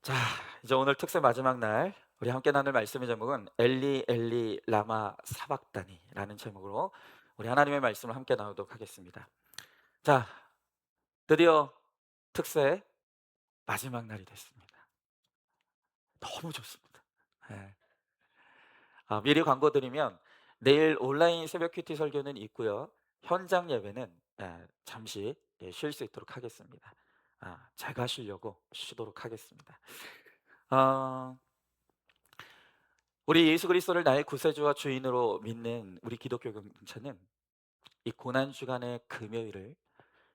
자, 이제 오늘 특세 마지막 날 우리 함께 나눌 말씀의 제목은 엘리 엘리 라마 사박다니라는 제목으로 우리 하나님의 말씀을 함께 나누도록 하겠습니다. 자, 드디어 특세 마지막 날이 됐습니다. 너무 좋습니다. 예. 미리 광고 드리면 내일 온라인 새벽 큐티 설교는 있고요. 현장 예배는 잠시 쉴 수 있도록 하겠습니다. 제가 쉬도록 하겠습니다. 어, 우리 예수 그리스도를 나의 구세주와 주인으로 믿는 우리 기독교 공동체는 이 고난 주간의 금요일을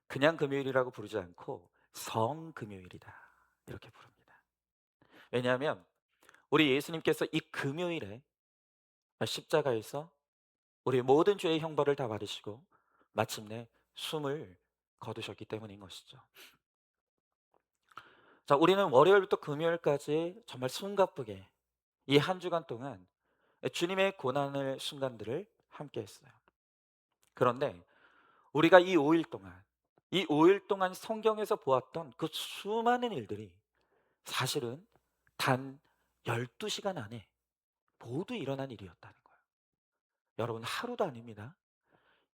그냥 금요일이라고 부르지 않고 성금요일이다 이렇게 부릅니다. 왜냐하면 우리 예수님께서 이 금요일에 십자가에서 우리 모든 죄의 형벌을 다 받으시고 마침내 숨을 거두셨기 때문인 것이죠. 자, 우리는 월요일부터 금요일까지 정말 숨가쁘게 이 한 주간 동안 주님의 고난의 순간들을 함께 했어요. 그런데 우리가 이 5일 동안 성경에서 보았던 그 수많은 일들이 사실은 단 12시간 안에 모두 일어난 일이었다는 거예요. 여러분, 하루도 아닙니다.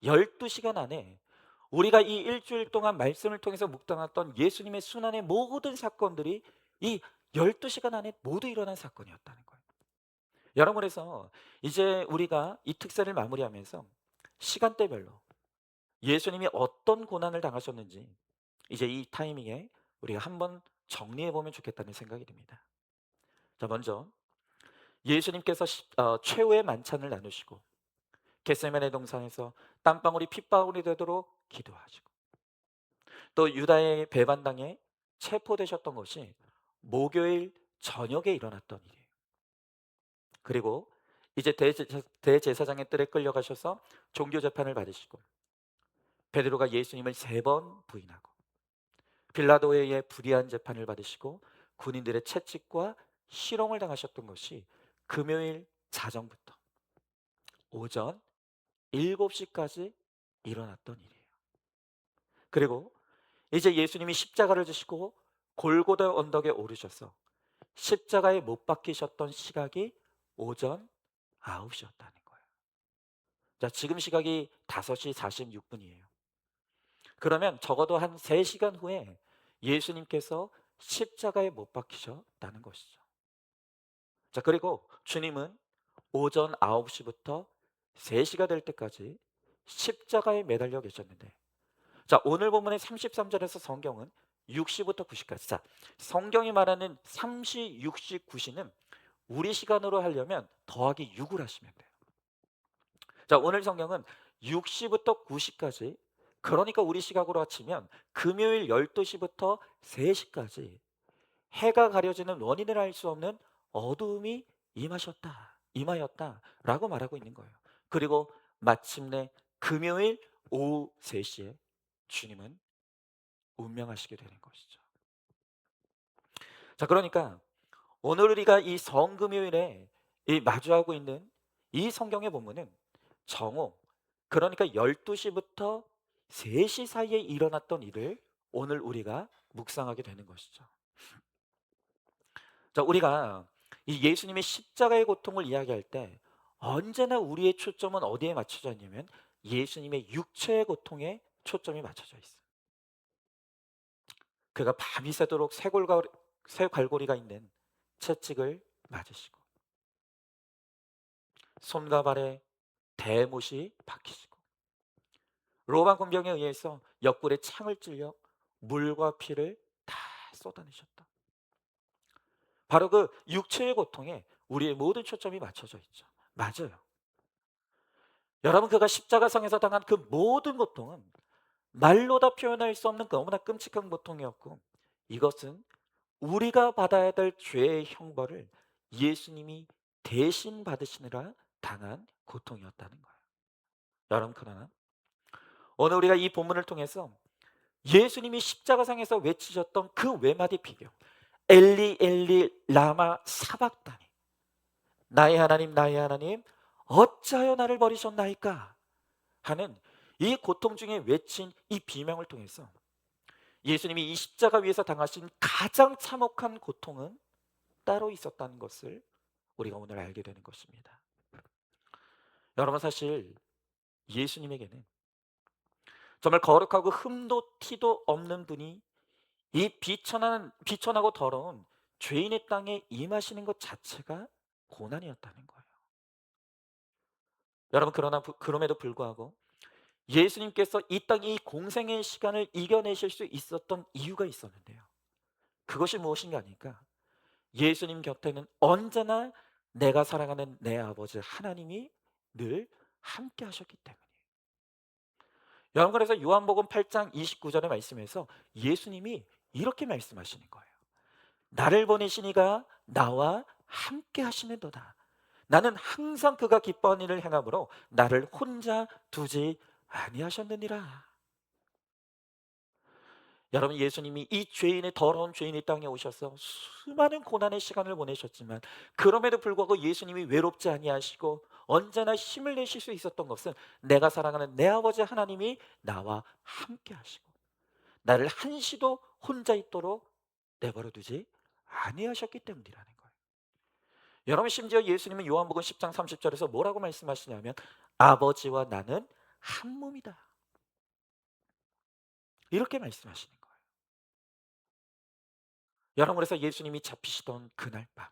12시간 안에 우리가 이 일주일 동안 말씀을 통해서 묵상했던 예수님의 순환의 모든 사건들이 이 12시간 안에 모두 일어난 사건이었다는 거예요. 여러분, 그래서 이제 우리가 이 특세를 마무리하면서 시간대별로 예수님이 어떤 고난을 당하셨는지 이제 이 타이밍에 우리가 한번 정리해 보면 좋겠다는 생각이 듭니다. 자, 먼저 예수님께서 최후의 만찬을 나누시고 겟세마네 동산에서 땀방울이 핏방울이 되도록 기도하시고 또 유다의 배반당에 체포되셨던 것이 목요일 저녁에 일어났던 일이에요. 그리고 이제 대제사장의 뜰에 끌려가셔서 종교 재판을 받으시고 베드로가 예수님을 3번 부인하고 빌라도에 의해 불의한 재판을 받으시고 군인들의 채찍과 희롱을 당하셨던 것이 금요일 자정부터 오전 7시까지 일어났던 일이에요. 그리고 이제 예수님이 십자가를 지시고 골고다 언덕에 오르셔서 십자가에 못 박히셨던 시각이 오전 9시였다는 거예요. 자, 지금 시각이 5시 46분이에요. 그러면 적어도 한 3시간 후에 예수님께서 십자가에 못 박히셨다는 것이죠. 자, 그리고 주님은 오전 9시부터 3시가 될 때까지 십자가에 매달려 계셨는데, 자, 오늘 본문의 33절에서 성경은 6시부터 9시까지. 자, 성경이 말하는 3시, 6시, 9시는 우리 시간으로 하려면 더하기 6을 하시면 돼요. 자, 오늘 성경은 6시부터 9시까지, 그러니까 우리 시각으로 합치면 금요일 12시부터 3시까지 해가 가려지는 원인을 알 수 없는 어두움이 임하였다라고 말하고 있는 거예요. 그리고 마침내 금요일 오후 3시에 주님은 운명하시게 되는 것이죠. 자, 그러니까 오늘 우리가 이 성금요일에 이 마주하고 있는 이 성경의 본문은 정오, 그러니까 12시부터 3시 사이에 일어났던 일을 오늘 우리가 묵상하게 되는 것이죠. 자, 우리가 이 예수님의 십자가의 고통을 이야기할 때 언제나 우리의 초점은 어디에 맞춰져 있냐면 예수님의 육체의 고통에 초점이 맞춰져 있어요. 그가 밤이 새도록 쇠갈고리가 있는 채찍을 맞으시고 손과 발에 대못이 박히시고 로마 군병에 의해서 옆구리에 창을 찔려 물과 피를 다 쏟아내셨다. 바로 그 육체의 고통에 우리의 모든 초점이 맞춰져 있죠. 맞아요. 여러분, 그가 십자가상에서 당한 그 모든 고통은 말로 다 표현할 수 없는 너무나 끔찍한 고통이었고, 이것은 우리가 받아야 될 죄의 형벌을 예수님이 대신 받으시느라 당한 고통이었다는 거예요. 여러분, 그러나 오늘 우리가 이 본문을 통해서 예수님이 십자가상에서 외치셨던 그 외마디 비교, 엘리 엘리 라마 사박다니, 나의 하나님 어찌하여 나를 버리셨나이까 하는 이 고통 중에 외친 이 비명을 통해서 예수님이 이 십자가 위에서 당하신 가장 참혹한 고통은 따로 있었다는 것을 우리가 오늘 알게 되는 것입니다. 여러분, 사실 예수님에게는 정말 거룩하고 흠도 티도 없는 분이 이 비천하고 더러운 죄인의 땅에 임하시는 것 자체가 고난이었다는 거예요. 여러분, 그럼에도 불구하고 예수님께서 이 땅 이 공생의 시간을 이겨내실 수 있었던 이유가 있었는데요. 그것이 무엇인가 하니까 예수님 곁에는 언제나 내가 사랑하는 내 아버지 하나님이 늘 함께 하셨기 때문이에요. 여러분, 그래서 요한복음 8장 29절의 말씀에서 예수님이 이렇게 말씀하시는 거예요. 나를 보내신 이가 나와 함께 하시는도다. 나는 항상 그가 기뻐하는 일을 행함으로 나를 혼자 두지 아니하셨느니라. 여러분, 예수님이 이 더러운 죄인의 땅에 오셔서 수많은 고난의 시간을 보내셨지만 그럼에도 불구하고 예수님이 외롭지 아니하시고 언제나 힘을 내실 수 있었던 것은 내가 사랑하는 내 아버지 하나님이 나와 함께 하시고 나를 한시도 혼자 있도록 내버려 두지 아니하셨기 때문이라는 거예요. 여러분, 심지어 예수님은 요한복음 10장 30절에서 뭐라고 말씀하시냐면 아버지와 나는 한 몸이다, 이렇게 말씀하시는 거예요. 여러분, 그래서 예수님이 잡히시던 그날 밤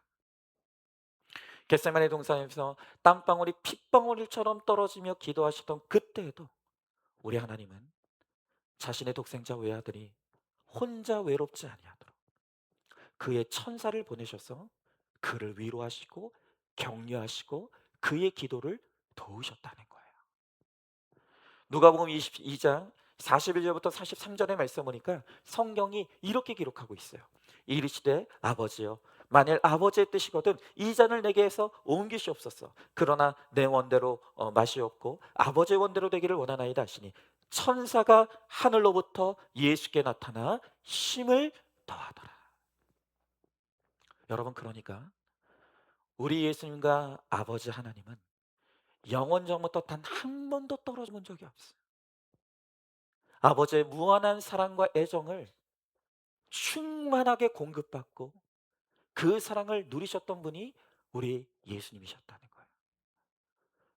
겟세마네 동산에서 땀방울이 핏방울처럼 떨어지며 기도하시던 그때에도 우리 하나님은 자신의 독생자 외아들이 혼자 외롭지 아니하도록 그의 천사를 보내셔서 그를 위로하시고 격려하시고 그의 기도를 도우셨다는 거예요. 누가복음 22장 41절부터 43절의 말씀 보니까 성경이 이렇게 기록하고 있어요. 이르시되 아버지여, 만일 아버지의 뜻이거든 이 잔을 내게 해서 옮기시옵소서. 그러나 내 원대로 마시옵고 아버지의 원대로 되기를 원하나이다 하시니 천사가 하늘로부터 예수께 나타나 힘을 더하더라. 여러분, 그러니까 우리 예수님과 아버지 하나님은 영원전부터 단 한 번도 떨어져 본 적이 없어요. 아버지의 무한한 사랑과 애정을 충만하게 공급받고 그 사랑을 누리셨던 분이 우리 예수님이셨다는 거예요.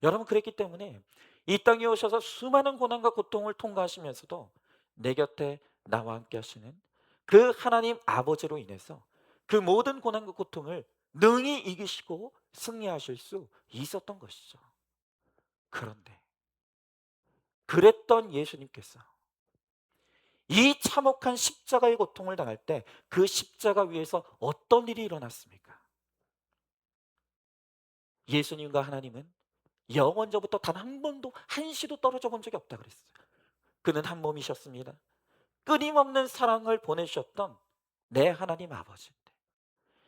여러분, 그랬기 때문에 이 땅에 오셔서 수많은 고난과 고통을 통과하시면서도 내 곁에 나와 함께 하시는 그 하나님 아버지로 인해서 그 모든 고난과 고통을 능히 이기시고 승리하실 수 있었던 것이죠. 그런데 그랬던 예수님께서 이 참혹한 십자가의 고통을 당할 때 그 십자가 위에서 어떤 일이 일어났습니까? 예수님과 하나님은 영원전부터 단 한 번도 한시도 떨어져 본 적이 없다 그랬어요. 그는 한 몸이셨습니다. 끊임없는 사랑을 보내주셨던 내 하나님 아버지인데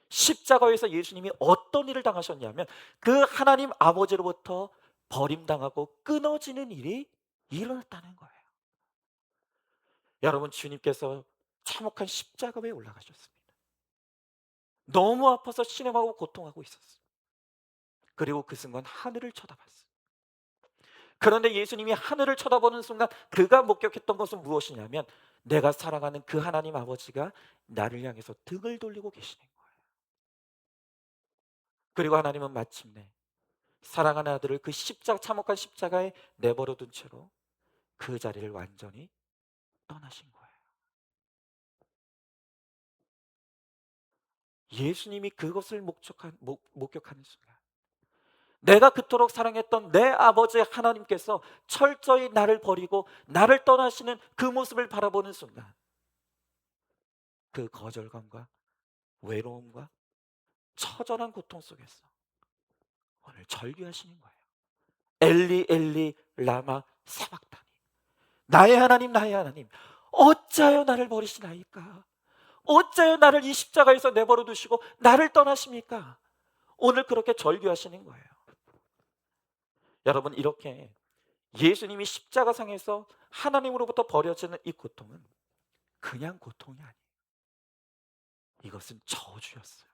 십자가에서 예수님이 어떤 일을 당하셨냐면 그 하나님 아버지로부터 버림당하고 끊어지는 일이 일어났다는 거예요. 여러분, 주님께서 참혹한 십자가에 올라가셨습니다. 너무 아파서 신음하고 고통하고 있었어요. 그리고 그 순간 하늘을 쳐다봤어요. 그런데 예수님이 하늘을 쳐다보는 순간 그가 목격했던 것은 무엇이냐면 내가 사랑하는 그 하나님 아버지가 나를 향해서 등을 돌리고 계시는 거예요. 그리고 하나님은 마침내 사랑하는 아들을 그 참혹한 십자가에 내버려 둔 채로 그 자리를 완전히 떠나신 거예요. 예수님이 그것을 목격하는 순간 내가 그토록 사랑했던 내 아버지 하나님께서 철저히 나를 버리고 나를 떠나시는 그 모습을 바라보는 순간 그 거절감과 외로움과 처절한 고통 속에서 오늘 절규하시는 거예요. 엘리 엘리 라마 사박다니, 나의 하나님 나의 하나님 어찌하여 나를 버리시나이까? 어찌하여 나를 이 십자가에서 내버려 두시고 나를 떠나십니까? 오늘 그렇게 절규하시는 거예요. 여러분, 이렇게 예수님이 십자가상에서 하나님으로부터 버려지는 이 고통은 그냥 고통이 아니에요. 이것은 저주였어요.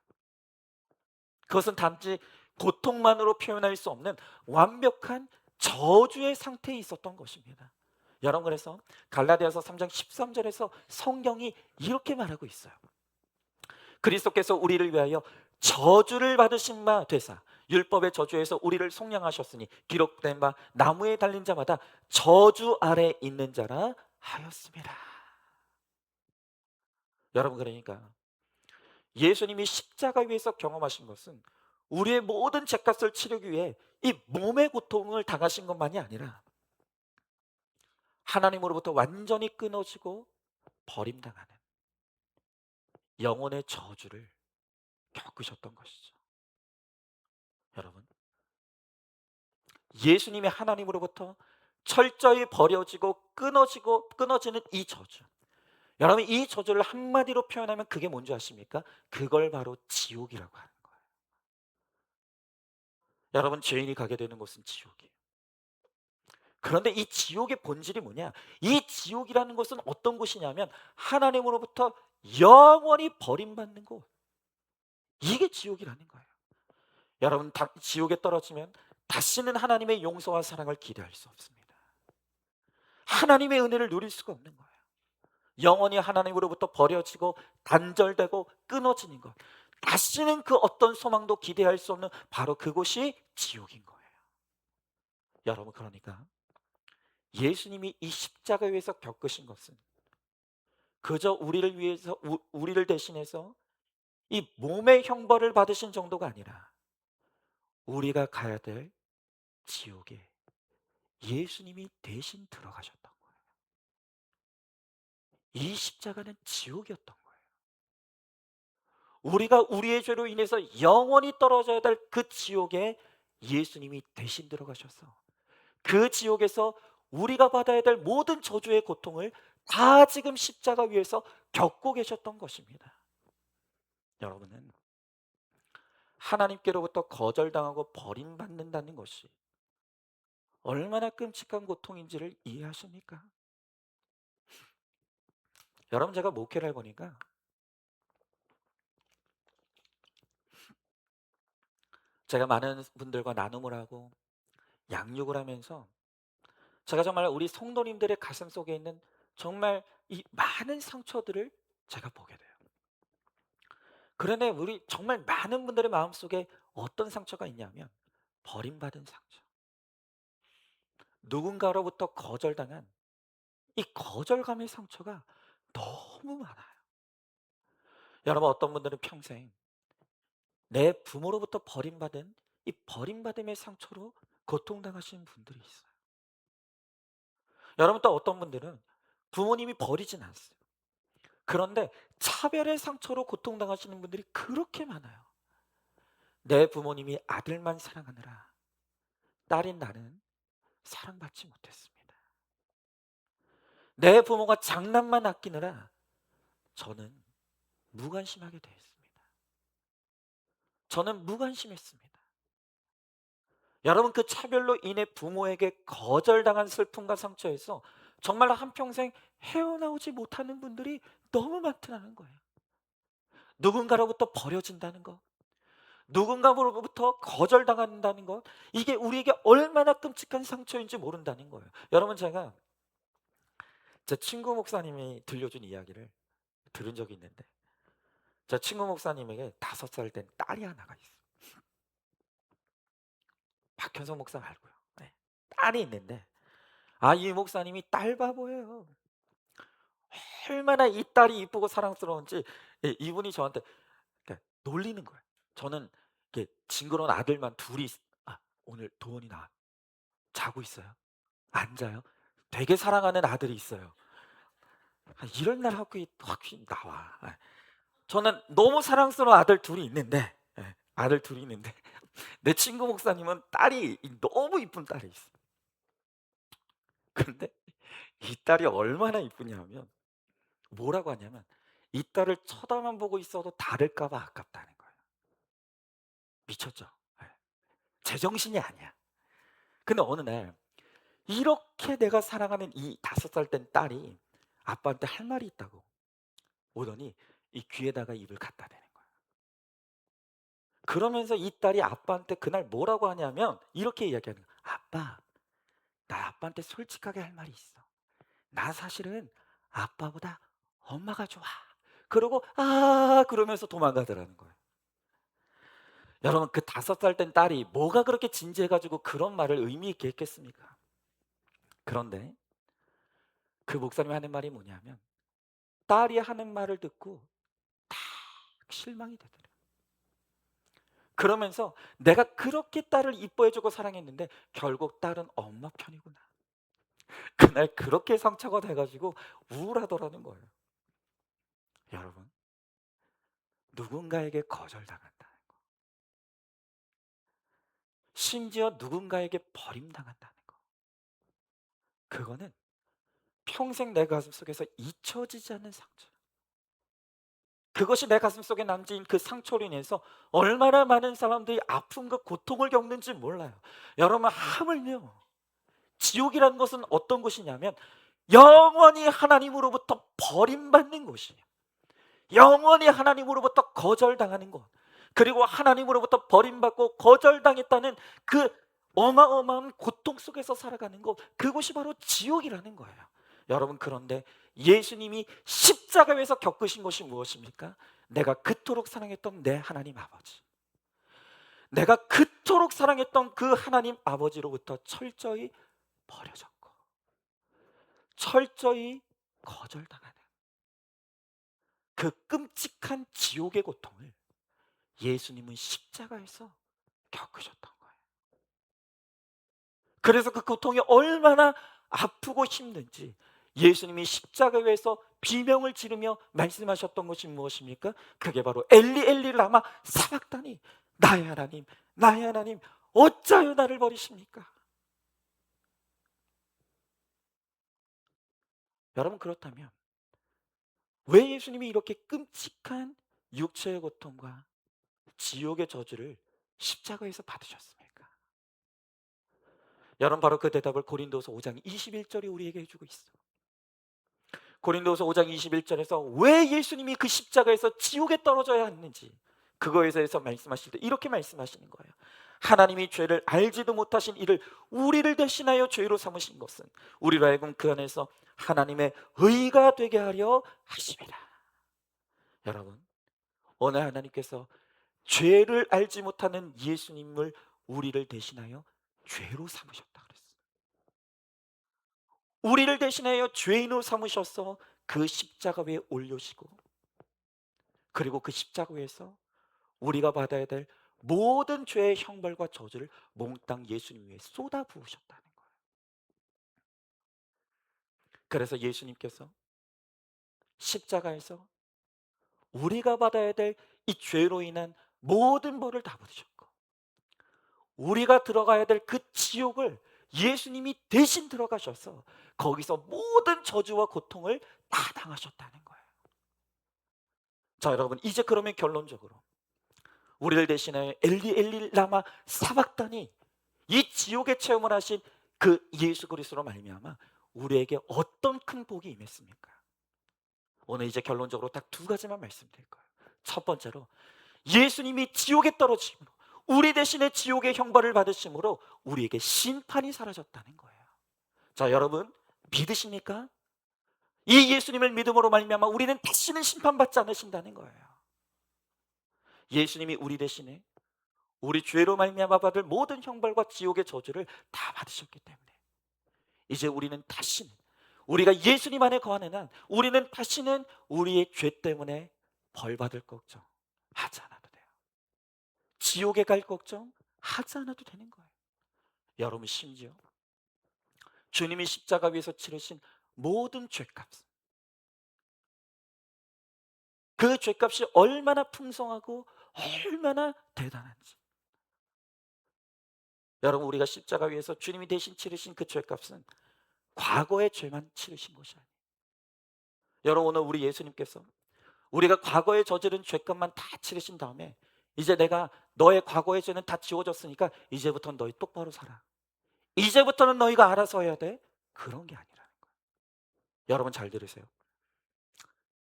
그것은 단지 고통만으로 표현할 수 없는 완벽한 저주의 상태에 있었던 것입니다. 여러분, 그래서 갈라디아서 3장 13 절에서 성경이 이렇게 말하고 있어요. 그리스도께서 우리를 위하여 저주를 받으신 바 되사 율법의 저주에서 우리를 속량하셨으니 기록된 바 나무에 달린 자마다 저주 아래 있는 자라 하였습니다. 여러분, 그러니까 예수님이 십자가 위에서 경험하신 것은 우리의 모든 죄값을 치르기 위해 이 몸의 고통을 당하신 것만이 아니라 하나님으로부터 완전히 끊어지고 버림당하는 영혼의 저주를 겪으셨던 것이죠. 여러분, 예수님이 하나님으로부터 철저히 버려지고 끊어지는 이 저주. 여러분, 이 저주를 한마디로 표현하면 그게 뭔지 아십니까? 그걸 바로 지옥이라고 하는 거예요. 여러분, 죄인이 가게 되는 곳은 지옥이에요. 그런데 이 지옥의 본질이 뭐냐? 이 지옥이라는 것은 어떤 곳이냐면 하나님으로부터 영원히 버림받는 곳. 이게 지옥이라는 거예요. 여러분, 지옥에 떨어지면 다시는 하나님의 용서와 사랑을 기대할 수 없습니다. 하나님의 은혜를 누릴 수가 없는 거예요. 영원히 하나님으로부터 버려지고 단절되고 끊어지는 것. 다시는 그 어떤 소망도 기대할 수 없는 바로 그곳이 지옥인 거예요. 여러분, 그러니까 예수님이 이 십자가 위에서 겪으신 것은 그저 우리를 위해서 우리를 대신해서 이 몸의 형벌을 받으신 정도가 아니라 우리가 가야 될 지옥에 예수님이 대신 들어가셨던 거예요. 이 십자가는 지옥이었던 거예요. 우리가 우리의 죄로 인해서 영원히 떨어져야 될 그 지옥에 예수님이 대신 들어가셔서 그 지옥에서 우리가 받아야 될 모든 저주의 고통을 다 지금 십자가 위에서 겪고 계셨던 것입니다. 여러분은 하나님께로부터 거절당하고 버림받는다는 것이 얼마나 끔찍한 고통인지를 이해하십니까? 여러분, 제가 목회를 해보니까 제가 많은 분들과 나눔을 하고 양육을 하면서 제가 정말 우리 성도님들의 가슴 속에 있는 정말 이 많은 상처들을 제가 보게 돼요. 그런데 우리 정말 많은 분들의 마음속에 어떤 상처가 있냐면 버림받은 상처, 누군가로부터 거절당한 이 거절감의 상처가 너무 많아요. 여러분, 어떤 분들은 평생 내 부모로부터 버림받은 이 버림받음의 상처로 고통당하시는 분들이 있어요. 여러분, 또 어떤 분들은 부모님이 버리진 않았어요. 그런데 차별의 상처로 고통당하시는 분들이 그렇게 많아요. 내 부모님이 아들만 사랑하느라 딸인 나는 사랑받지 못했습니다. 내 부모가 장난만 아끼느라 저는 무관심하게 되었습니다. 저는 무관심했습니다. 여러분, 그 차별로 인해 부모에게 거절당한 슬픔과 상처에서 정말 한평생 헤어나오지 못하는 분들이 너무 많다는 거예요. 누군가로부터 버려진다는 것, 누군가로부터 거절당한다는 것, 이게 우리에게 얼마나 끔찍한 상처인지 모른다는 거예요. 여러분, 제가 제 친구 목사님이 들려준 이야기를 들은 적이 있는데 제 친구 목사님에게 5살 된 딸이 하나가 있어요. 박현성 목사 말고요. 네. 딸이 있는데 이 목사님이 딸 바보예요. 얼마나 이 딸이 이쁘고 사랑스러운지 이분이 저한테 놀리는 거예요. 저는 이렇게 징그러운 아들만 둘이 오늘 도원이 나 자고 있어요? 안 자요? 되게 사랑하는 아들이 있어요. 이런 날 학교에 확 나와. 저는 너무 사랑스러운 아들 둘이 있는데 아들 둘이 있는데 내 친구 목사님은 딸이 너무 이쁜 딸이 있어. 근데 이 딸이 얼마나 이쁘냐면 뭐라고 하냐면 이 딸을 쳐다만 보고 있어도 다를까 봐 아깝다는 거예요. 미쳤죠? 예. 제정신이 아니야. 근데 어느 날 이렇게 내가 사랑하는 이 5살 된 딸이 아빠한테 할 말이 있다고 오더니 이 귀에다가 입을 갖다 대는 거예요. 그러면서 이 딸이 아빠한테 그날 뭐라고 하냐면 이렇게 이야기하는 거예요. 아빠, 나 아빠한테 솔직하게 할 말이 있어. 나 사실은 아빠보다 엄마가 좋아. 그러고 아 그러면서 도망가더라는 거예요. 여러분 그 5살 된 딸이 뭐가 그렇게 진지해 가지고 그런 말을 의미 있게 했겠습니까? 그런데 그 목사님이 하는 말이 뭐냐면 딸이 하는 말을 듣고 딱 실망이 되더래요. 그러면서 내가 그렇게 딸을 이뻐해 주고 사랑했는데 결국 딸은 엄마 편이구나. 그날 그렇게 상처가 돼 가지고 우울하더라는 거예요. 여러분 누군가에게 거절당한다는 거. 심지어 누군가에게 버림당한다는 거. 그거는 평생 내 가슴속에서 잊혀지지 않는 상처. 그것이 내 가슴속에 남긴 그 상처로 인해서 얼마나 많은 사람들이 아픔과 고통을 겪는지 몰라요. 여러분 하물며 지옥이라는 것은 어떤 곳이냐면 영원히 하나님으로부터 버림받는 곳이에요. 영원히 하나님으로부터 거절당하는 것. 그리고 하나님으로부터 버림받고 거절당했다는 그 어마어마한 고통 속에서 살아가는 것. 그것이 바로 지옥이라는 거예요. 여러분 그런데 예수님이 십자가에서 겪으신 것이 무엇입니까? 내가 그토록 사랑했던 내 하나님 아버지. 내가 그토록 사랑했던 그 하나님 아버지로부터 철저히 버려졌고 철저히 거절당하는 그 끔찍한 지옥의 고통을 예수님은 십자가에서 겪으셨던 거예요. 그래서 그 고통이 얼마나 아프고 힘든지 예수님이 십자가에서 비명을 지르며 말씀하셨던 것이 무엇입니까? 그게 바로 엘리 엘리 라마 사박다니 나의 하나님 어찌하여 나를 버리십니까? 여러분 그렇다면 왜 예수님이 이렇게 끔찍한 육체의 고통과 지옥의 저주를 십자가에서 받으셨습니까? 여러분 바로 그 대답을 고린도서 5장 21절이 우리에게 해주고 있어. 고린도서 5장 21절에서 왜 예수님이 그 십자가에서 지옥에 떨어져야 했는지 그거에 대해서 말씀하실 때 이렇게 말씀하시는 거예요. 하나님이 죄를 알지도 못하신 이를 우리를 대신하여 죄로 삼으신 것은 우리로 하여금 그 안에서 하나님의 의가 되게 하려 하심이라. 여러분 오늘 하나님께서 죄를 알지 못하는 예수님을 우리를 대신하여 죄로 삼으셨다 그랬어요. 우리를 대신하여 죄인으로 삼으셔서 그 십자가 위에 올려시고 그리고 그 십자가 위에서 우리가 받아야 될 모든 죄의 형벌과 저주를 몽땅 예수님 위에 쏟아 부으셨다는 거예요. 그래서 예수님께서 십자가에서 우리가 받아야 될 이 죄로 인한 모든 벌을 다 받으셨고 우리가 들어가야 될 그 지옥을 예수님이 대신 들어가셔서 거기서 모든 저주와 고통을 다 당하셨다는 거예요. 자, 여러분 이제 그러면 결론적으로 우리를 대신해 엘리 엘리 라마 사박다니 이 지옥의 체험을 하신 그 예수 그리스도로 말미암아 우리에게 어떤 큰 복이 임했습니까? 오늘 이제 결론적으로 딱 2가지만 말씀드릴 거예요. 첫 번째로 예수님이 지옥에 떨어지심으로 우리 대신에 지옥의 형벌을 받으심으로 우리에게 심판이 사라졌다는 거예요. 자, 여러분 믿으십니까? 이 예수님을 믿음으로 말미암아 우리는 다시는 심판받지 않으신다는 거예요. 예수님이 우리 대신에 우리 죄로 말미암아 받을 모든 형벌과 지옥의 저주를 다 받으셨기 때문에 이제 우리는 다시는 우리가 예수님 안에 거하는 한 우리는 다시는 우리의 죄 때문에 벌 받을 걱정 하지 않아도 돼요. 지옥에 갈 걱정 하지 않아도 되는 거예요. 여러분 심지어 주님이 십자가 위에서 치르신 모든 죄값 그 죄값이 얼마나 풍성하고 얼마나 대단한지 여러분 우리가 십자가 위에서 주님이 대신 치르신 그 죄값은 과거의 죄만 치르신 것이 아니에요. 여러분 오늘 우리 예수님께서 우리가 과거에 저지른 죄값만 다 치르신 다음에 이제 내가 너의 과거의 죄는 다 지워졌으니까 이제부터는 너희 똑바로 살아. 이제부터는 너희가 알아서 해야 돼. 그런 게 아니라는 거예요. 여러분 잘 들으세요.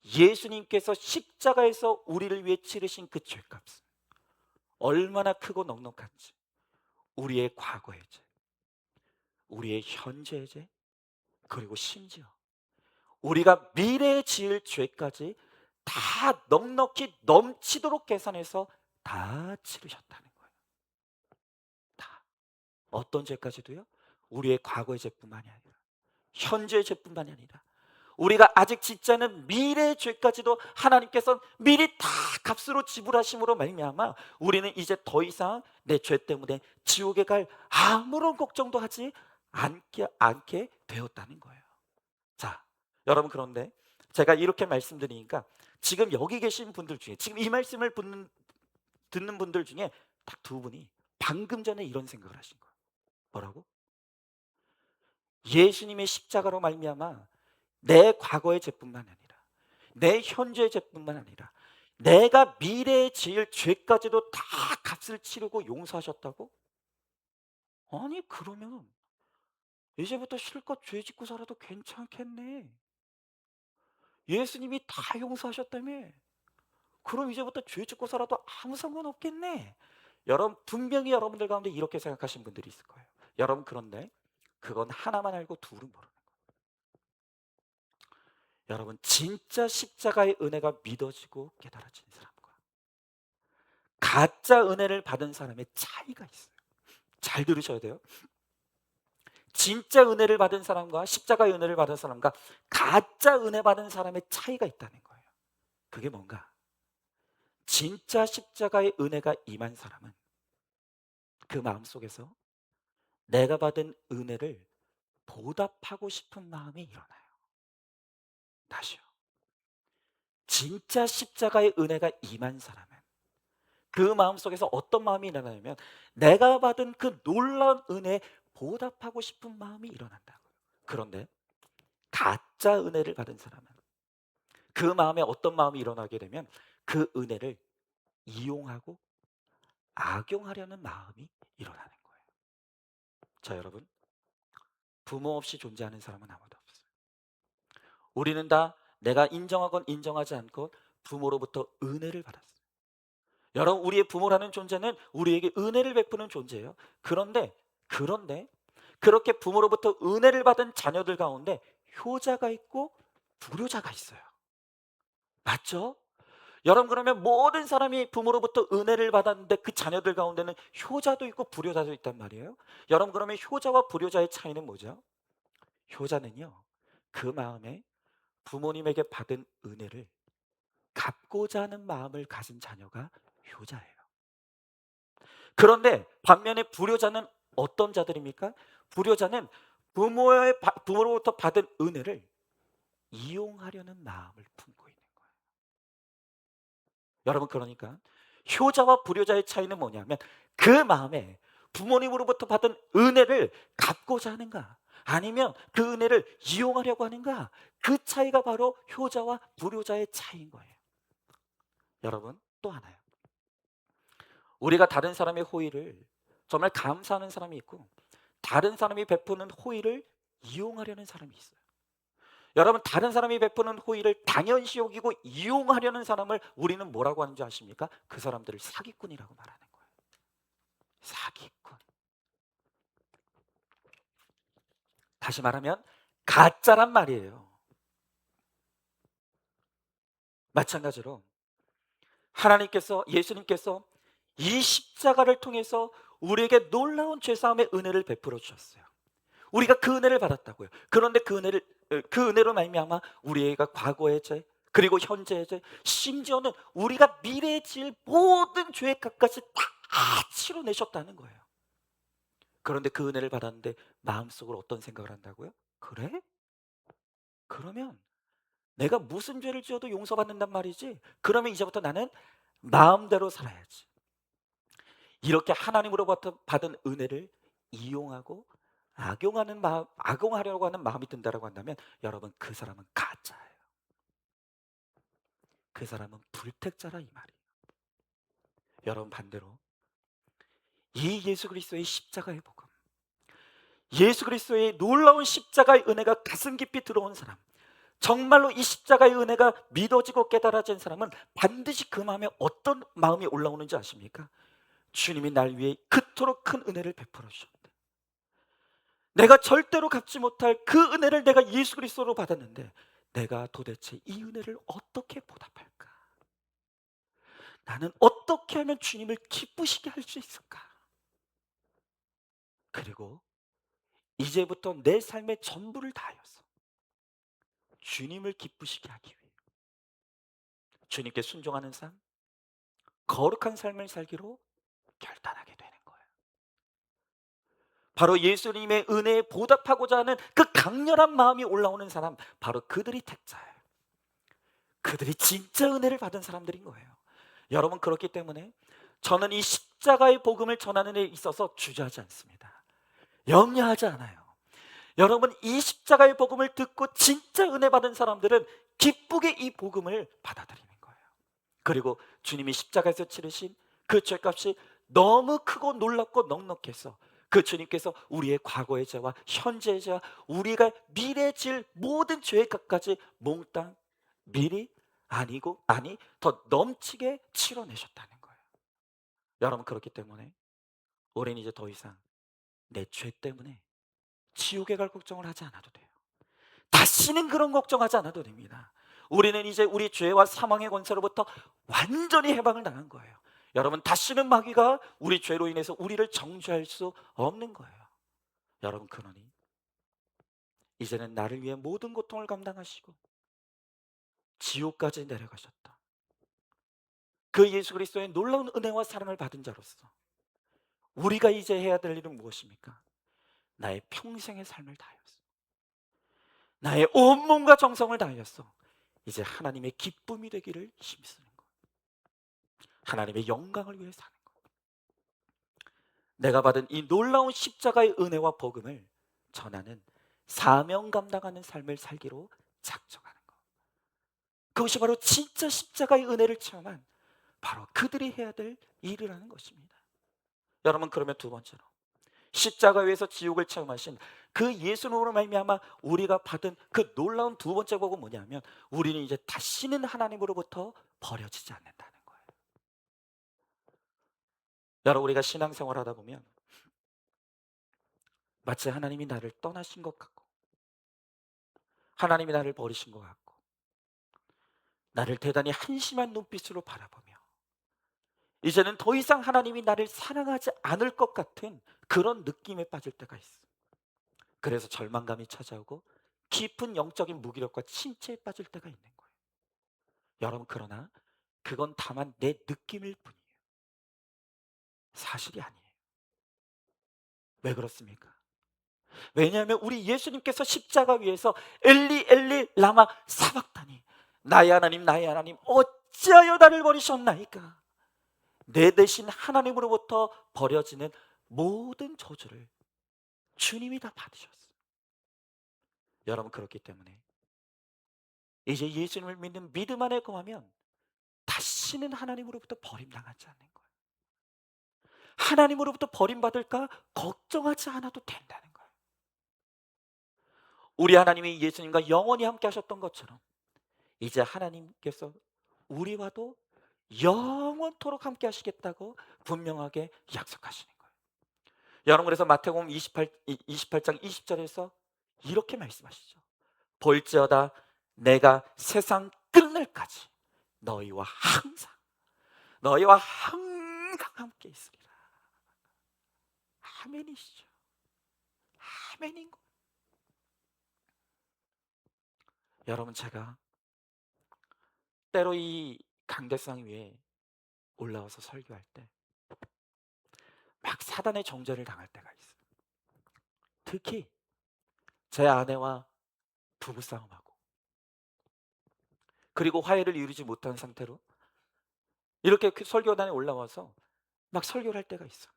예수님께서 십자가에서 우리를 위해 치르신 그 죄값은 얼마나 크고 넉넉한지 우리의 과거의 죄, 우리의 현재의 죄, 그리고 심지어 우리가 미래에 지을 죄까지 다 넉넉히 넘치도록 계산해서 다 치르셨다는 거예요. 다. 어떤 죄까지도요? 우리의 과거의 죄뿐만이 아니라 현재의 죄뿐만이 아니라 우리가 아직 짓지 않은 미래의 죄까지도 하나님께서 미리 다 값으로 지불하심으로 말미암아 우리는 이제 더 이상 내 죄 때문에 지옥에 갈 아무런 걱정도 하지 않게 되었다는 거예요. 자, 여러분, 그런데 제가 이렇게 말씀드리니까 지금 여기 계신 분들 중에, 지금 이 말씀을 듣는 분들 중에 딱 두 분이 방금 전에 이런 생각을 하신 거예요. 뭐라고? 예수님의 십자가로 말미암아 내 과거의 죄뿐만 아니라 내 현재의 죄뿐만 아니라 내가 미래에 지을 죄까지도 다 값을 치르고 용서하셨다고? 아니, 그러면 이제부터 실컷 죄 짓고 살아도 괜찮겠네. 예수님이 다 용서하셨다며. 그럼 이제부터 죄 짓고 살아도 아무 상관없겠네. 여러분, 분명히 여러분들 가운데 이렇게 생각하시는 분들이 있을 거예요. 여러분, 그런데 그건 하나만 알고 둘은 모르는 거예요. 여러분, 진짜 십자가의 은혜가 믿어지고 깨달아진 사람과 가짜 은혜를 받은 사람의 차이가 있어요. 잘 들으셔야 돼요. 진짜 은혜를 받은 사람과 십자가의 은혜를 받은 사람과 가짜 은혜 받은 사람의 차이가 있다는 거예요. 그게 뭔가? 진짜 십자가의 은혜가 임한 사람은 그 마음속에서 내가 받은 은혜를 보답하고 싶은 마음이 일어나요. 다시요. 진짜 십자가의 은혜가 임한 사람은 그 마음속에서 어떤 마음이 일어나냐면 내가 받은 그 놀라운 은혜에 보답하고 싶은 마음이 일어난다고요. 그런데 가짜 은혜를 받은 사람은 그 마음에 어떤 마음이 일어나게 되면 그 은혜를 이용하고 악용하려는 마음이 일어나는 거예요. 자, 여러분, 부모 없이 존재하는 사람은 아무도 없어요. 우리는 다 내가 인정하건 인정하지 않건 부모로부터 은혜를 받았어요. 여러분, 우리의 부모라는 존재는 우리에게 은혜를 베푸는 존재예요. 그런데 그렇게 부모로부터 은혜를 받은 자녀들 가운데 효자가 있고 불효자가 있어요. 맞죠? 여러분, 그러면 모든 사람이 부모로부터 은혜를 받았는데 그 자녀들 가운데는 효자도 있고 불효자도 있단 말이에요. 여러분, 그러면 효자와 불효자의 차이는 뭐죠? 효자는요, 그 마음에 부모님에게 받은 은혜를 갚고자 하는 마음을 가진 자녀가 효자예요. 그런데 반면에 불효자는 어떤 자들입니까? 불효자는 부모로부터 받은 은혜를 이용하려는 마음을 품고 있는 거예요. 여러분, 그러니까 효자와 불효자의 차이는 뭐냐면 그 마음에 부모님으로부터 받은 은혜를 갚고자 하는가 아니면 그 은혜를 이용하려고 하는가, 그 차이가 바로 효자와 불효자의 차이인 거예요. 여러분, 또 하나요. 우리가 다른 사람의 호의를 정말 감사하는 사람이 있고 다른 사람이 베푸는 호의를 이용하려는 사람이 있어요. 여러분, 다른 사람이 베푸는 호의를 당연시 여기고 이용하려는 사람을 우리는 뭐라고 하는지 아십니까? 그 사람들을 사기꾼이라고 말하는 거예요. 사기꾼. 다시 말하면 가짜란 말이에요. 마찬가지로 예수님께서 이 십자가를 통해서 우리에게 놀라운 죄사함의 은혜를 베풀어 주셨어요. 우리가 그 은혜를 받았다고요. 그런데 그 은혜로 말미암아 우리가 과거의 죄, 그리고 현재의 죄, 심지어는 우리가 미래에 지을 모든 죄의 값까지 다 치러내셨다는 거예요. 그런데 그 은혜를 받았는데 마음속으로 어떤 생각을 한다고요? 그래? 그러면 내가 무슨 죄를 지어도 용서받는단 말이지? 그러면 이제부터 나는 마음대로 살아야지. 이렇게 하나님으로부터 받은 은혜를 이용하고 악용하려고 하는 마음이 든다라고 한다면 여러분, 그 사람은 가짜예요. 그 사람은 불택자라 이 말이에요. 여러분, 반대로 이 예수 그리스도의 십자가의 복음, 예수 그리스도의 놀라운 십자가의 은혜가 가슴 깊이 들어온 사람, 정말로 이 십자가의 은혜가 믿어지고 깨달아진 사람은 반드시 그 마음에 어떤 마음이 올라오는지 아십니까? 주님이 날 위해 그토록 큰 은혜를 베풀어 주셨대. 내가 절대로 갚지 못할 그 은혜를 내가 예수 그리스도로 받았는데 내가 도대체 이 은혜를 어떻게 보답할까? 나는 어떻게 하면 주님을 기쁘시게 할 수 있을까? 그리고 이제부터 내 삶의 전부를 다하여서 주님을 기쁘시게 하기 위해 주님께 순종하는 삶, 거룩한 삶을 살기로 결단하게 되는 거예요. 바로 예수님의 은혜에 보답하고자 하는 그 강렬한 마음이 올라오는 사람, 바로 그들이 택자예요. 그들이 진짜 은혜를 받은 사람들인 거예요. 여러분, 그렇기 때문에 저는 이 십자가의 복음을 전하는 데 있어서 주저하지 않습니다. 염려하지 않아요. 여러분, 이 십자가의 복음을 듣고 진짜 은혜 받은 사람들은 기쁘게 이 복음을 받아들이는 거예요. 그리고 주님이 십자가에서 치르신 그 죄값이 너무 크고 놀랍고 넉넉해서 그 주님께서 우리의 과거의 죄와 현재의 죄와 우리가 미래에 질 모든 죄의 값까지 몽땅 미리 아니 더 넘치게 치러내셨다는 거예요. 여러분, 그렇기 때문에 우리는 이제 더 이상 내 죄 때문에 지옥에 갈 걱정을 하지 않아도 돼요. 다시는 그런 걱정하지 않아도 됩니다. 우리는 이제 우리 죄와 사망의 권세로부터 완전히 해방을 당한 거예요. 여러분, 다시는 마귀가 우리 죄로 인해서 우리를 정죄할 수 없는 거예요. 여러분, 그러니 이제는 나를 위해 모든 고통을 감당하시고 지옥까지 내려가셨다. 그 예수 그리스도의 놀라운 은혜와 사랑을 받은 자로서 우리가 이제 해야 될 일은 무엇입니까? 나의 평생의 삶을 다하였어. 나의 온몸과 정성을 다하였어. 이제 하나님의 기쁨이 되기를 힘쓰는 것. 하나님의 영광을 위해 사는 것. 내가 받은 이 놀라운 십자가의 은혜와 복음을 전하는 사명 감당하는 삶을 살기로 작정하는 것. 그것이 바로 진짜 십자가의 은혜를 체험한 바로 그들이 해야 될 일이라는 것입니다. 여러분, 그러면 두 번째로 십자가 위에서 지옥을 체험하신 그 예수님으로 말미암아 우리가 받은 그 놀라운 두 번째 복은 뭐냐면 우리는 이제 다시는 하나님으로부터 버려지지 않는다는 거예요. 여러분, 우리가 신앙생활 하다 보면 마치 하나님이 나를 떠나신 것 같고 하나님이 나를 버리신 것 같고 나를 대단히 한심한 눈빛으로 바라보며 이제는 더 이상 하나님이 나를 사랑하지 않을 것 같은 그런 느낌에 빠질 때가 있어. 그래서 절망감이 찾아오고 깊은 영적인 무기력과 침체에 빠질 때가 있는 거예요. 여러분, 그러나 그건 다만 내 느낌일 뿐이에요. 사실이 아니에요. 왜 그렇습니까? 왜냐하면 우리 예수님께서 십자가 위에서 엘리 엘리 라마 사박다니, 나의 하나님 나의 하나님 어찌하여 나를 버리셨나이까, 내 대신 하나님으로부터 버려지는 모든 저주를 주님이 다 받으셨어요. 여러분, 그렇기 때문에 이제 예수님을 믿는 믿음 안에 거하면 다시는 하나님으로부터 버림당하지 않는 거예요. 하나님으로부터 버림받을까 걱정하지 않아도 된다는 거예요. 우리 하나님이 예수님과 영원히 함께 하셨던 것처럼 이제 하나님께서 우리와도 영원토록 함께 하시겠다고 분명하게 약속하시는 거예요. 여러분, 그래서 마태복음 28장 20절에서 이렇게 말씀하시죠. 볼지어다 내가 세상 끝날까지 너희와 항상 함께 있으리라. 아멘이시죠. 아멘인 거예요. 여러분, 제가 때로 이 강대상 위에 올라와서 설교할 때 막 사단의 정죄를 당할 때가 있어요. 특히 제 아내와 부부싸움하고 그리고 화해를 이루지 못한 상태로 이렇게 그 설교단에 올라와서 막 설교를 할 때가 있어요.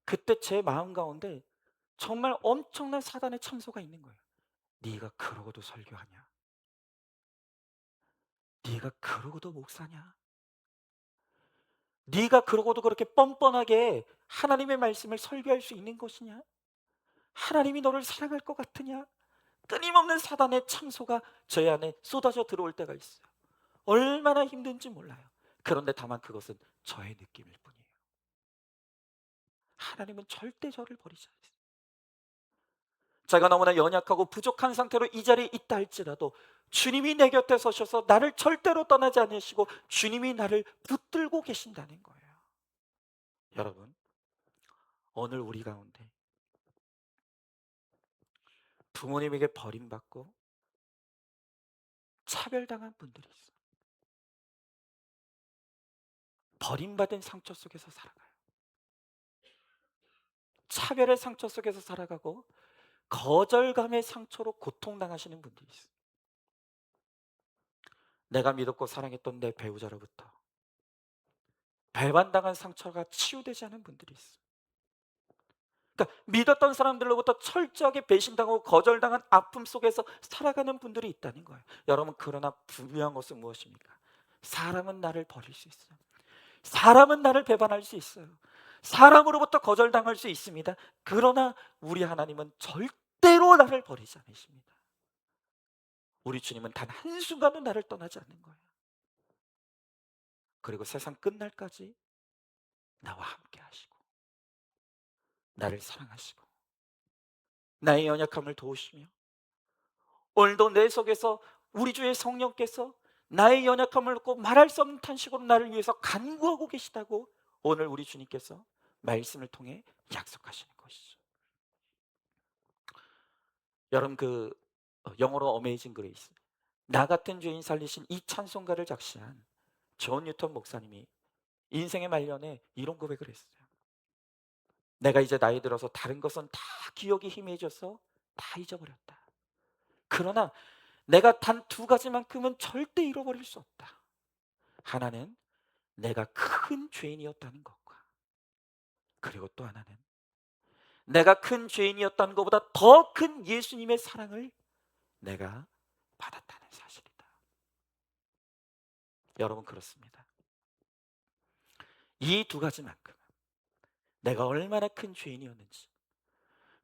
그때 제 마음 가운데 정말 엄청난 사단의 참소가 있는 거예요. 네가 그러고도 설교하냐? 네가 그러고도 목사냐? 네가 그러고도 그렇게 뻔뻔하게 하나님의 말씀을 설교할 수 있는 것이냐? 하나님이 너를 사랑할 것 같으냐? 끊임없는 사단의 참소가 제 안에 쏟아져 들어올 때가 있어요. 얼마나 힘든지 몰라요. 그런데 다만 그것은 저의 느낌일 뿐이에요. 하나님은 절대 저를 버리지 않으세요. 제가 너무나 연약하고 부족한 상태로 이 자리에 있다 할지라도 주님이 내 곁에 서셔서 나를 절대로 떠나지 않으시고 주님이 나를 붙들고 계신다는 거예요. 여러분, 오늘 우리 가운데 부모님에게 버림받고 차별당한 분들이 있어요. 버림받은 상처 속에서 살아가요. 차별의 상처 속에서 살아가고 거절감의 상처로 고통당하시는 분들이 있어요. 내가 믿었고 사랑했던 내 배우자로부터 배반당한 상처가 치유되지 않은 분들이 있어요. 그러니까 믿었던 사람들로부터 철저하게 배신당하고 거절당한 아픔 속에서 살아가는 분들이 있다는 거예요. 여러분, 그러나 분명한 것은 무엇입니까? 사람은 나를 버릴 수 있어요. 사람은 나를 배반할 수 있어요. 사람으로부터 거절당할 수 있습니다. 그러나 우리 하나님은 절대로 나를 버리지 않으십니다. 우리 주님은 단 한순간도 나를 떠나지 않는 거예요. 그리고 세상 끝날까지 나와 함께 하시고 나를 사랑하시고 나의 연약함을 도우시며 오늘도 내 속에서 우리 주의 성령께서 나의 연약함을 놓고 말할 수 없는 탄식으로 나를 위해서 간구하고 계시다고 오늘 우리 주님께서 말씀을 통해 약속하시는 것이죠. 여러분, 영어로 어메이징 그레이스, 나 같은 죄인 살리신 이 찬송가를 작시한 존 뉴턴 목사님이 인생의 말년에 이런 고백을 했어요. 내가 이제 나이 들어서 다른 것은 다 기억이 희미해져서 다 잊어버렸다. 그러나 내가 단 두 가지만큼은 절대 잃어버릴 수 없다. 하나는 내가 큰 죄인이었다는 것과, 그리고 또 하나는 내가 큰 죄인이었다는 것보다 더 큰 예수님의 사랑을 내가 받았다는 사실이다. 여러분, 그렇습니다. 이 두 가지만큼 내가 얼마나 큰 죄인이었는지,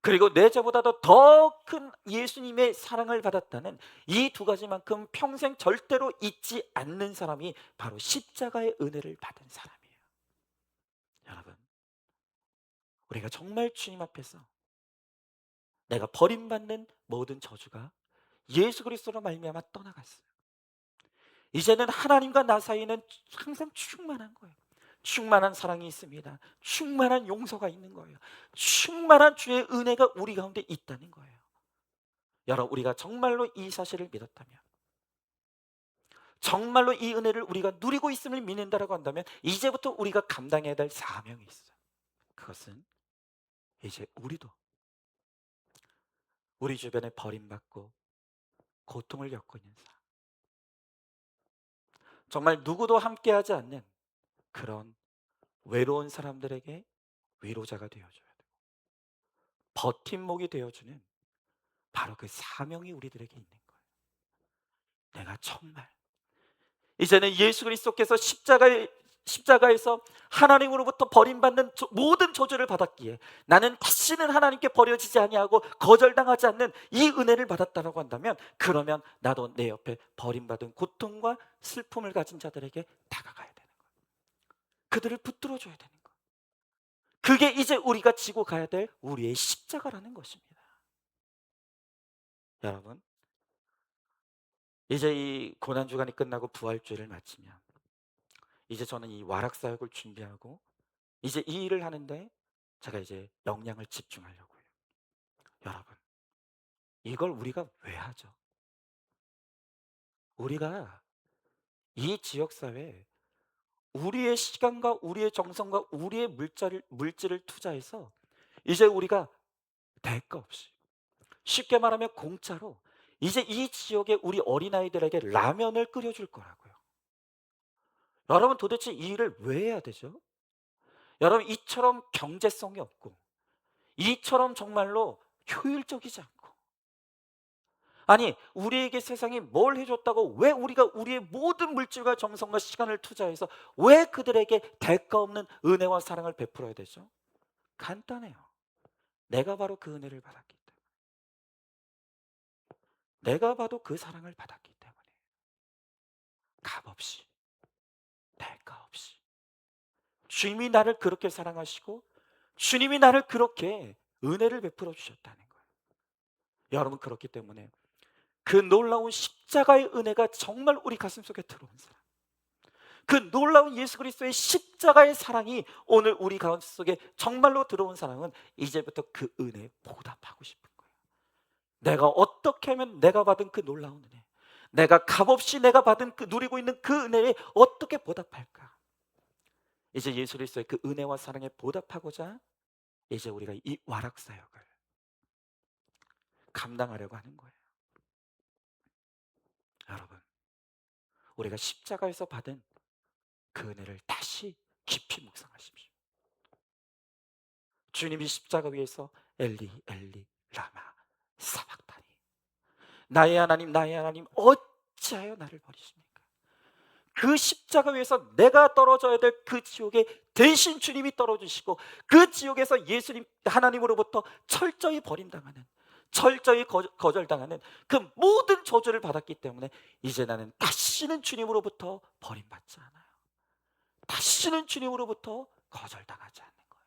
그리고 내 죄보다도 더 큰 예수님의 사랑을 받았다는 이 두 가지만큼 평생 절대로 잊지 않는 사람이 바로 십자가의 은혜를 받은 사람이에요. 여러분, 우리가 정말 주님 앞에서 내가 버림받는 모든 저주가 예수 그리스도로 말미암아 떠나갔어요. 이제는 하나님과 나 사이에는 항상 충만한 거예요. 충만한 사랑이 있습니다. 충만한 용서가 있는 거예요. 충만한 주의 은혜가 우리 가운데 있다는 거예요. 여러분, 우리가 정말로 이 사실을 믿었다면, 정말로 이 은혜를 우리가 누리고 있음을 믿는다라고 한다면 이제부터 우리가 감당해야 될 사명이 있어요. 그것은 이제 우리도 우리 주변에 버림받고 고통을 겪고 있는 사람, 정말 누구도 함께하지 않는 그런 외로운 사람들에게 위로자가 되어줘야 돼요. 버팀목이 되어주는 바로 그 사명이 우리들에게 있는 거예요. 내가 정말 이제는 예수 그리스도께서 십자가에서 하나님으로부터 버림받는 모든 저주를 받았기에 나는 다시는 하나님께 버려지지 아니하고 거절당하지 않는 이 은혜를 받았다라고 한다면, 그러면 나도 내 옆에 버림받은 고통과 슬픔을 가진 자들에게 다가가야 되는 거예요. 그들을 붙들어 줘야 되는 거예요. 그게 이제 우리가 지고 가야 될 우리의 십자가라는 것입니다. 여러분, 이제 이 고난 주간이 끝나고 부활주일을 마치면 이제 저는 이 와락 사역을 준비하고 이제 이 일을 하는데 제가 이제 역량을 집중하려고 해요. 여러분, 이걸 우리가 왜 하죠? 우리가 이 지역 사회에 우리의 시간과 우리의 정성과 우리의 물질을 투자해서 이제 우리가 대가 없이, 쉽게 말하면 공짜로 이제 이 지역의 우리 어린아이들에게 라면을 끓여줄 거라고요. 여러분, 도대체 이 일을 왜 해야 되죠? 여러분, 이처럼 경제성이 없고 이처럼 정말로 효율적이지 않고, 아니 우리에게 세상이 뭘 해줬다고 왜 우리가 우리의 모든 물질과 정성과 시간을 투자해서 왜 그들에게 대가 없는 은혜와 사랑을 베풀어야 되죠? 간단해요. 내가 바로 그 은혜를 받았기 때문에, 내가 바로 그 사랑을 받았기 때문에 값없이, 대가 없이 주님이 나를 그렇게 사랑하시고 주님이 나를 그렇게 은혜를 베풀어 주셨다는 거예요. 여러분, 그렇기 때문에 그 놀라운 십자가의 은혜가 정말 우리 가슴속에 들어온 사람, 그 놀라운 예수 그리스도의 십자가의 사랑이 오늘 우리 가슴속에 정말로 들어온 사람은 이제부터 그 은혜에 보답하고 싶은 거예요. 내가 어떻게 하면 내가 받은 그 놀라운 은혜, 내가 값없이 내가 받은 그 누리고 있는 그 은혜에 어떻게 보답할까? 이제 예수 그리스도의 그 은혜와 사랑에 보답하고자 이제 우리가 이 와락 사역을 감당하려고 하는 거예요. 여러분, 우리가 십자가에서 받은 그 은혜를 다시 깊이 묵상하십시오. 주님이 십자가 위에서 엘리 엘리 라마 사박다니, 나의 하나님 나의 하나님 어찌하여 나를 버리십니까? 그 십자가 위에서 내가 떨어져야 될 그 지옥에 대신 주님이 떨어지시고, 그 지옥에서 예수님 하나님으로부터 철저히 버림당하는, 철저히 거절당하는 그 모든 저주를 받았기 때문에 이제 나는 다시는 주님으로부터 버림받지 않아요. 다시는 주님으로부터 거절당하지 않는 거예요.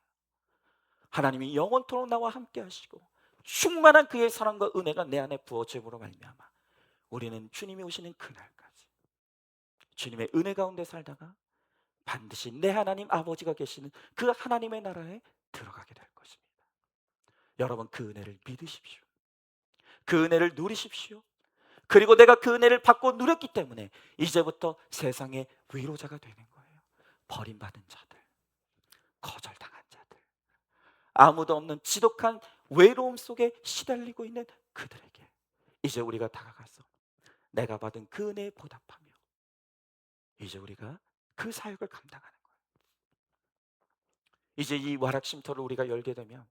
하나님이 영원토록 나와 함께 하시고 충만한 그의 사랑과 은혜가 내 안에 부어짐으로 말미암아 우리는 주님이 오시는 그날까지 주님의 은혜 가운데 살다가 반드시 내 하나님 아버지가 계시는 그 하나님의 나라에 들어가게 될 것입니다. 여러분, 그 은혜를 믿으십시오. 그 은혜를 누리십시오. 그리고 내가 그 은혜를 받고 누렸기 때문에 이제부터 세상의 위로자가 되는 거예요. 버림받은 자들, 거절당한 자들, 아무도 없는 지독한 외로움 속에 시달리고 있는 그들에게 이제 우리가 다가가서 내가 받은 그 은혜에 보답하며 이제 우리가 그 사역을 감당하는 거예요. 이제 이 와락 쉼터를 우리가 열게 되면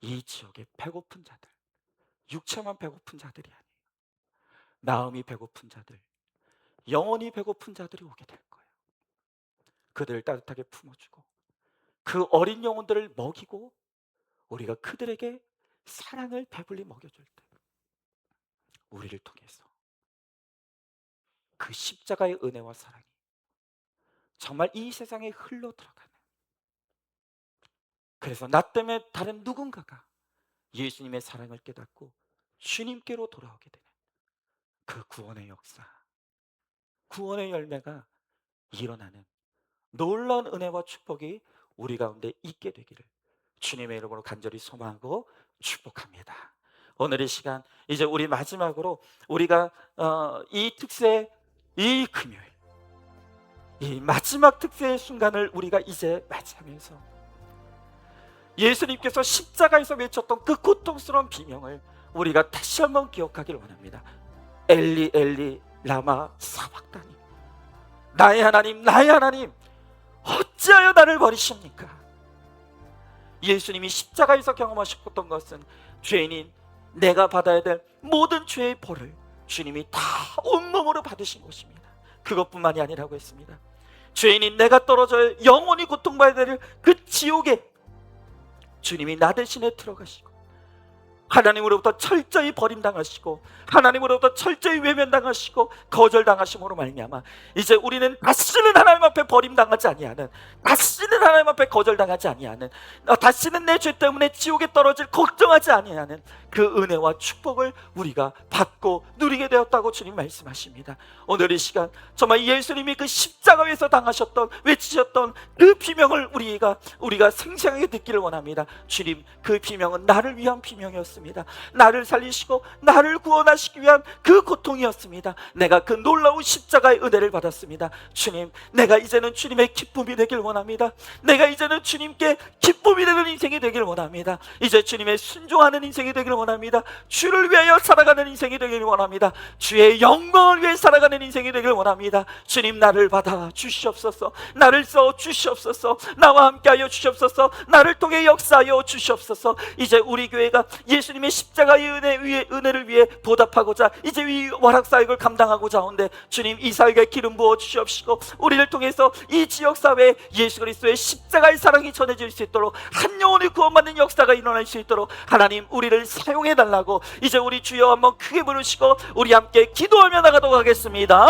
이 지역의 배고픈 자들, 육체만 배고픈 자들이 아니에요. 마음이 배고픈 자들, 영혼이 배고픈 자들이 오게 될 거예요. 그들을 따뜻하게 품어주고 그 어린 영혼들을 먹이고 우리가 그들에게 사랑을 배불리 먹여줄 때 우리를 통해서 그 십자가의 은혜와 사랑이 정말 이 세상에 흘러 들어가는, 그래서 나 때문에 다른 누군가가 예수님의 사랑을 깨닫고 주님께로 돌아오게 되는 그 구원의 역사, 구원의 열매가 일어나는 놀라운 은혜와 축복이 우리 가운데 있게 되기를 주님의 이름으로 간절히 소망하고 축복합니다. 오늘 이 시간 이제 우리 마지막으로 우리가 이 특세, 이 금요일, 이 마지막 특세의 순간을 우리가 이제 맞이하면서 예수님께서 십자가에서 외쳤던 그 고통스러운 비명을 우리가 다시 한번 기억하기를 원합니다. 엘리 엘리 라마 사박다니, 나의 하나님 나의 하나님 어찌하여 나를 버리십니까? 예수님이 십자가에서 경험하셨던 것은 죄인인 내가 받아야 될 모든 죄의 벌을 주님이 다 온몸으로 받으신 것입니다. 그것뿐만이 아니라고 했습니다. 죄인인 내가 떨어져 영원히 고통받아야 될 그 지옥에 주님이 나 대신에 들어가시고 하나님으로부터 철저히 버림당하시고 하나님으로부터 철저히 외면당하시고 거절당하심으로 말미암아 이제 우리는 다시는 하나님 앞에 버림당하지 아니하는, 다시는 하나님 앞에 거절당하지 아니하는, 다시는 내 죄 때문에 지옥에 떨어질 걱정하지 아니하는 그 은혜와 축복을 우리가 받고 누리게 되었다고 주님 말씀하십니다. 오늘 이 시간 정말 예수님이 그 십자가 위에서 당하셨던, 외치셨던 그 비명을 우리가 생생하게 듣기를 원합니다. 주님, 그 비명은 나를 위한 비명이었습니다. 나를 살리시고 나를 구원하시기 위한 그 고통이었습니다. 내가 그 놀라운 십자가의 은혜를 받았습니다. 주님, 내가 이제는 주님의 기쁨이 되길 원합니다. 내가 이제는 주님께 기쁨이 되는 인생이 되길 원합니다. 이제 주님의 순종하는 인생이 되길 원합니다. 주를 위하여 살아가는 인생이 되길 원합니다. 주의 영광을 위해 살아가는 인생이 되길 원합니다. 주님, 나를 받아 주시옵소서. 나를 써 주시옵소서. 나와 함께하여 주시옵소서. 나를 통해 역사하여 주시옵소서. 이제 우리 교회가 예수님의 십자가의 은혜를 위해 보답하고자 이제 이 와락사역을 감당하고자 하는데 주님, 이 사역에 기름 부어 주시옵시고 우리를 통해서 이 지역사회에 예수 그리스도의 십자가의 사랑이 전해질 수 있도록 한 영혼이 구원받는 역사가 일어날 수 있도록 하나님 우리를 사용해 달라고 이제 우리 주여 한번 크게 부르시고 우리 함께 기도하며 나가도록 하겠습니다.